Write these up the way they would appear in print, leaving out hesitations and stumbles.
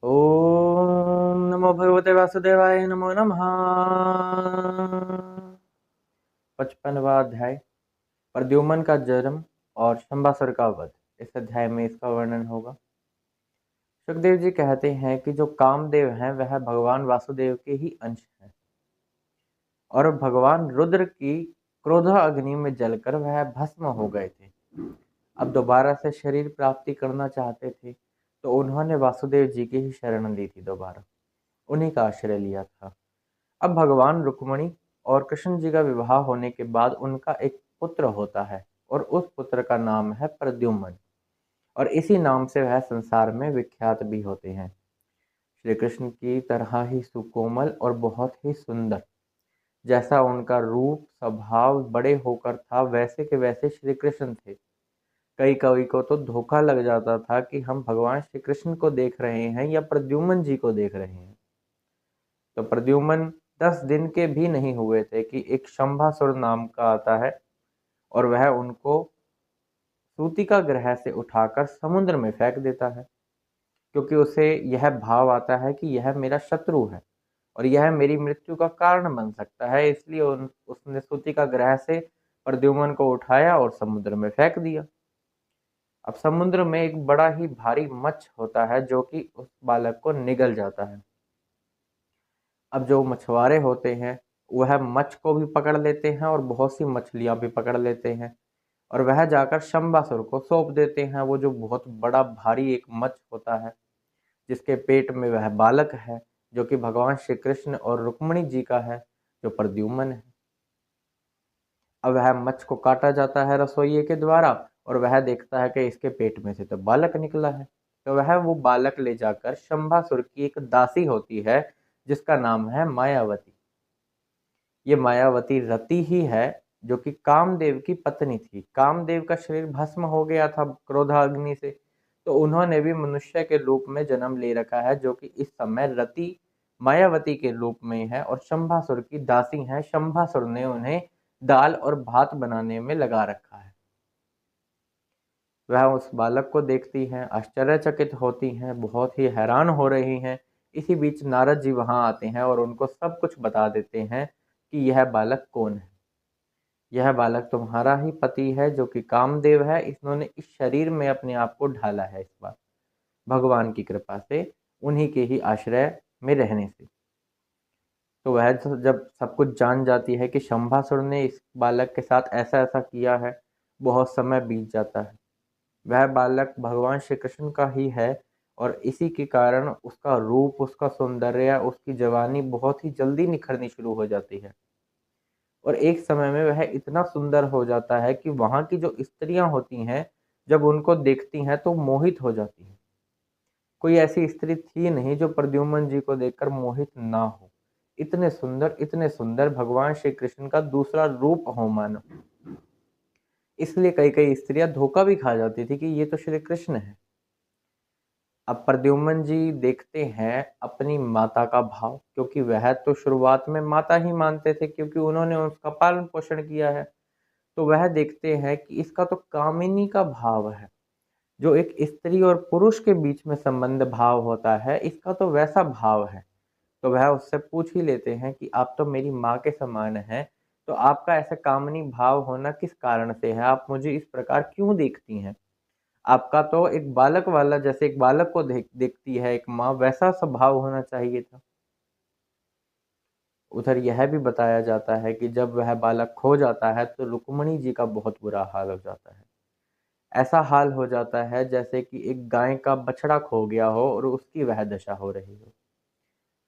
ओम नमो भगवते वासुदेवाय नमो नमः। 55वां अध्याय प्रद्युम्न का जन्म और शंबासुर का वध। इस अध्याय में इसका वर्णन होगा। सुखदेव जी कहते हैं कि जो कामदेव हैं वह भगवान वासुदेव के ही अंश हैं और भगवान रुद्र की क्रोध अग्नि में जलकर वह भस्म हो गए थे। अब दोबारा से शरीर प्राप्ति करना चाहते थे तो उन्होंने वासुदेव जी की ही शरण ली थी। दोबारा उन्हीं का आश्रय लिया था। अब भगवान रुक्मिणी और कृष्ण जी का विवाह होने के बाद उनका एक पुत्र होता है और उस पुत्र का नाम है प्रद्युम्न और इसी नाम से वह संसार में विख्यात भी होते हैं। श्री कृष्ण की तरह ही सुकोमल और बहुत ही सुंदर, जैसा उनका रूप स्वभाव बड़े होकर था वैसे के वैसे श्री कृष्ण थे। कई कवि को तो धोखा लग जाता था कि हम भगवान श्री कृष्ण को देख रहे हैं या प्रद्युम्न जी को देख रहे हैं। तो प्रद्युम्न 10 दिन के भी नहीं हुए थे कि एक शंभासुर नाम का आता है और वह उनको सूतिका ग्रह से उठाकर समुद्र में फेंक देता है, क्योंकि उसे यह भाव आता है कि यह मेरा शत्रु है और यह मेरी मृत्यु का कारण बन सकता है। इसलिए उसने सूतिका ग्रह से प्रद्युम्न को उठाया और समुद्र में फेंक दिया। अब समुद्र में एक बड़ा ही भारी मच्छ होता है जो कि उस बालक को निगल जाता है। अब जो मछुआरे होते हैं वह मच्छ को भी पकड़ लेते हैं और बहुत सी मछलियां भी पकड़ लेते हैं और वह जाकर शंबासुर को सौंप देते हैं। वो जो बहुत बड़ा भारी एक मच्छ होता है जिसके पेट में वह बालक है, जो कि भगवान श्री कृष्ण और रुक्मिणी जी का है, जो प्रद्युम्न है। अब वह मच्छ को काटा जाता है रसोइये के द्वारा और वह देखता है कि इसके पेट में से तो बालक निकला है। तो वह वो बालक ले जाकर शंबासुर की एक दासी होती है जिसका नाम है मायावती। ये मायावती रति ही है जो कि कामदेव की पत्नी थी। कामदेव का शरीर भस्म हो गया था क्रोधाग्नि से, तो उन्होंने भी मनुष्य के रूप में जन्म ले रखा है, जो कि इस समय रति मायावती के रूप में है और शंभासुर की दासी है। शंभासुर ने उन्हें दाल और भात बनाने में लगा रखा है। वह उस बालक को देखती हैं, आश्चर्यचकित होती हैं, बहुत ही हैरान हो रही हैं। इसी बीच नारद जी वहां आते हैं और उनको सब कुछ बता देते हैं कि यह बालक कौन है। यह बालक तुम्हारा ही पति है जो कि कामदेव है। इन्होंने इस शरीर में अपने आप को ढाला है इस बार भगवान की कृपा से, उन्हीं के ही आश्रय में रहने से। तो वह जब सब कुछ जान जाती है कि शंभासुर ने इस बालक के साथ ऐसा ऐसा किया है, बहुत समय बीत जाता है। वह बालक भगवान श्री कृष्ण का ही है और इसी के कारण उसका रूप, उसका सौंदर्य, उसकी जवानी बहुत ही जल्दी निखरनी शुरू हो जाती है और एक समय में वह इतना सुंदर हो जाता है कि वहां की जो स्त्रियां होती हैं जब उनको देखती हैं तो मोहित हो जाती हैं। कोई ऐसी स्त्री थी नहीं जो प्रद्युम्न जी को देखकर मोहित ना हो। इतने सुंदर भगवान श्री कृष्ण का दूसरा रूप हो मानो। इसलिए कई कई स्त्रियां धोखा भी खा जाती थी कि ये तो श्री कृष्ण है। अब प्रद्युम्न जी देखते हैं अपनी माता का भाव, क्योंकि वह तो शुरुआत में माता ही मानते थे क्योंकि उन्होंने उसका पालन पोषण किया है। तो वह देखते हैं कि इसका तो कामिनी का भाव है, जो एक स्त्री और पुरुष के बीच में संबंध भाव होता है, इसका तो वैसा भाव है। तो वह उससे पूछ ही लेते हैं कि आप तो मेरी माँ के समान हैं, तो आपका ऐसा कामनी भाव होना किस कारण से है? आप मुझे इस प्रकार क्यों देखती हैं? आपका तो एक बालक वाला, जैसे एक बालक को देखती है एक माँ, वैसा स्वभाव होना चाहिए था। उधर यह भी बताया जाता है कि जब वह बालक खो जाता है तो रुक्मिणी जी का बहुत बुरा हाल हो जाता है। ऐसा हाल हो जाता है जैसे कि एक गाय का बछड़ा खो गया हो और उसकी वह दशा हो रही हो।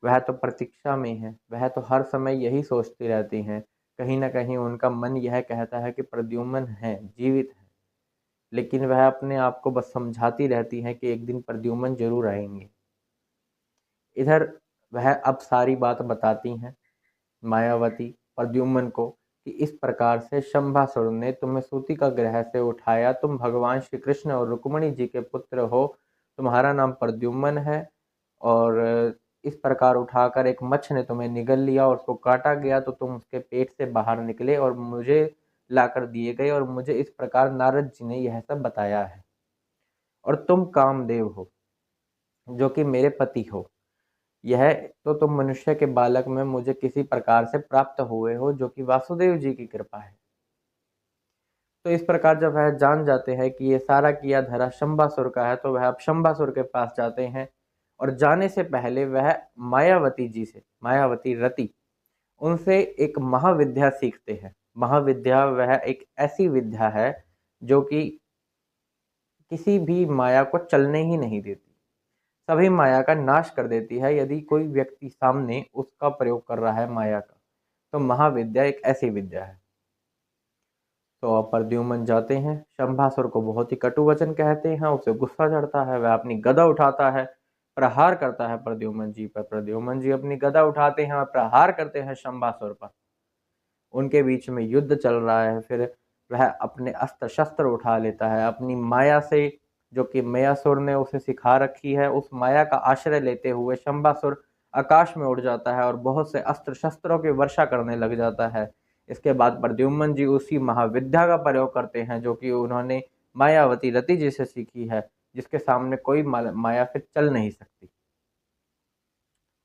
वह तो प्रतीक्षा में है, वह तो हर समय यही सोचती रहती हैं। कहीं न कहीं उनका मन यह कहता है कि प्रद्युम्न है, जीवित है, लेकिन वह अपने आप को बस समझाती रहती हैं कि एक दिन प्रद्युम्न ज़रूर आएँगे। इधर वह अब सारी बात बताती हैं मायावती प्रद्युम्न को कि इस प्रकार से शंभासुर ने तुम्हें सूतिका ग्रह से उठाया, तुम भगवान श्री कृष्ण और रुक्मिणी जी के पुत्र हो, तुम्हारा नाम प्रद्युम्न है और इस प्रकार उठाकर एक मच्छ ने तुम्हें निगल लिया और उसको काटा गया तो तुम उसके पेट से बाहर निकले और मुझे लाकर दिए गए और मुझे इस प्रकार नारद जी ने यह सब बताया है और तुम कामदेव हो। जो कि मेरे पति हो। यह तो तुम मनुष्य के बालक में मुझे किसी प्रकार से प्राप्त हुए हो, जो कि वासुदेव जी की कृपा है। तो इस प्रकार जब वह जान जाते हैं कि ये सारा किया धरा शंबासुर का है, तो वह अब शंबासुर के पास जाते हैं और जाने से पहले वह मायावती जी से, मायावती रति, उनसे एक महाविद्या सीखते हैं। महाविद्या वह एक ऐसी विद्या है जो कि किसी भी माया को चलने ही नहीं देती, सभी माया का नाश कर देती है यदि कोई व्यक्ति सामने उसका प्रयोग कर रहा है माया का। तो महाविद्या एक ऐसी विद्या है। तो अब प्रद्युम्न जाते हैं, शंभासुर को बहुत ही कटु वचन कहते हैं, उसे गुस्सा चढ़ता है, वह अपनी गदा उठाता है, प्रहार करता है प्रद्युम्न जी पर। प्रद्युम्न जी अपनी गदा उठाते हैं और प्रहार करते हैं शंभासुर पर। उनके बीच में युद्ध चल रहा है। फिर वह अपने अस्त्र शस्त्र उठा लेता है, अपनी माया से, जो कि मयासुर ने उसे सिखा रखी है, उस माया का आश्रय लेते हुए शंभासुर आकाश में उड़ जाता है और बहुत से अस्त्र शस्त्रों की वर्षा करने लग जाता है। इसके बाद प्रद्युम्न जी उसी महाविद्या का प्रयोग करते हैं जो कि उन्होंने मायावती रति जी से सीखी है, जिसके सामने कोई माया फिर चल नहीं सकती।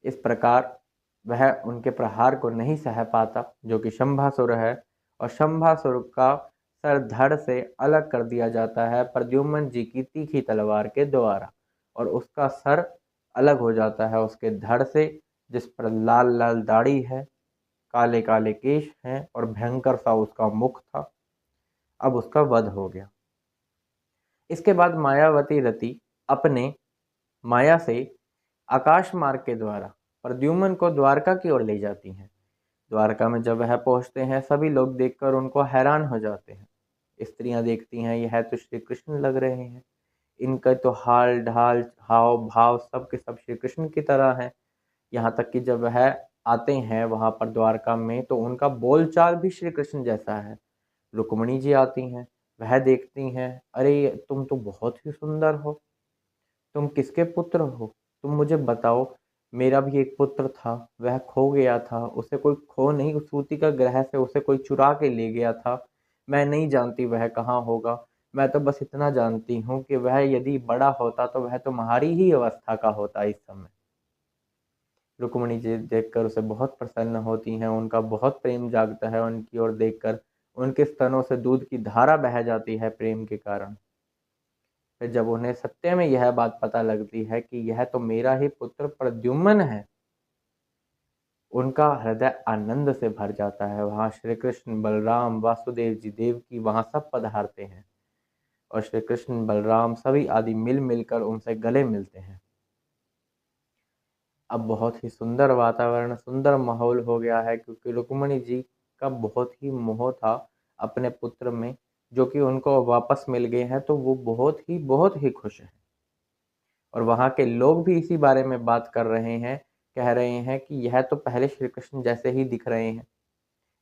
इस प्रकार वह उनके प्रहार को नहीं सह पाता, जो कि शंभासुर है, और शंभासुर का सर धड़ से अलग कर दिया जाता है प्रद्युम्न जी की तीखी तलवार के द्वारा, और उसका सर अलग हो जाता है उसके धड़ से, जिस पर लाल लाल दाढ़ी है, काले काले केश हैं और भयंकर सा उसका मुख था। अब उसका वध हो गया। इसके बाद मायावती रति अपने माया से आकाश मार्ग के द्वारा प्रद्युम्न को द्वारका की ओर ले जाती हैं। द्वारका में जब वह पहुंचते हैं, सभी लोग देखकर उनको हैरान हो जाते हैं। स्त्रियां देखती हैं, यह तो श्री कृष्ण लग रहे हैं, इनका तो हाल ढाल हाव भाव सब के सब श्री कृष्ण की तरह हैं। यहाँ तक कि जब वह आते हैं वहां पर द्वारका में, तो उनका बोलचाल भी श्री कृष्ण जैसा है। रुक्मणी जी आती हैं, वह देखती हैं, अरे तुम तो बहुत ही सुंदर हो, तुम किसके पुत्र हो, तुम मुझे बताओ। मेरा भी एक पुत्र था, वह खो गया था, उसे कोई खो नहीं, उस सूती का ग्रह से उसे कोई चुरा के ले गया था। मैं नहीं जानती वह कहाँ होगा, मैं तो बस इतना जानती हूँ कि वह यदि बड़ा होता तो वह तुम्हारी ही अवस्था का होता इस समय। रुक्मणी जी देखकर उसे बहुत प्रसन्न होती हैं, उनका बहुत प्रेम जागता है उनकी ओर देखकर, उनके स्तनों से दूध की धारा बह जाती है प्रेम के कारण। फिर जब उन्हें सत्य में यह बात पता लगती है कि यह तो मेरा ही पुत्र प्रद्युम्न है, उनका हृदय आनंद से भर जाता है। वहां श्री कृष्ण बलराम वासुदेव जी देवकी वहां सब पधारते हैं, और श्री कृष्ण बलराम सभी आदि मिल मिलकर उनसे गले मिलते हैं। अब बहुत ही सुंदर वातावरण, सुंदर माहौल हो गया है, क्योंकि रुक्मणी जी का बहुत ही मोह था अपने पुत्र में, जो कि उनको वापस मिल गए हैं, तो वो बहुत ही खुश हैं। और वहाँ के लोग भी इसी बारे में बात कर रहे हैं, कह रहे हैं कि यह तो पहले श्री कृष्ण जैसे ही दिख रहे हैं,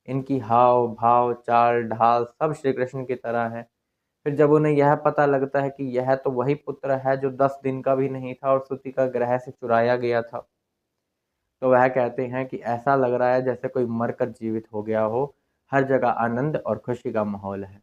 इनकी हाव भाव चाल ढाल सब श्री कृष्ण की तरह है। फिर जब उन्हें यह पता लगता है कि यह तो वही पुत्र है जो 10 दिन का भी नहीं था और सूती का ग्रह से चुराया गया था, तो वह कहते हैं कि ऐसा लग रहा है जैसे कोई मरकर जीवित हो गया हो। हर जगह आनंद और खुशी का माहौल है।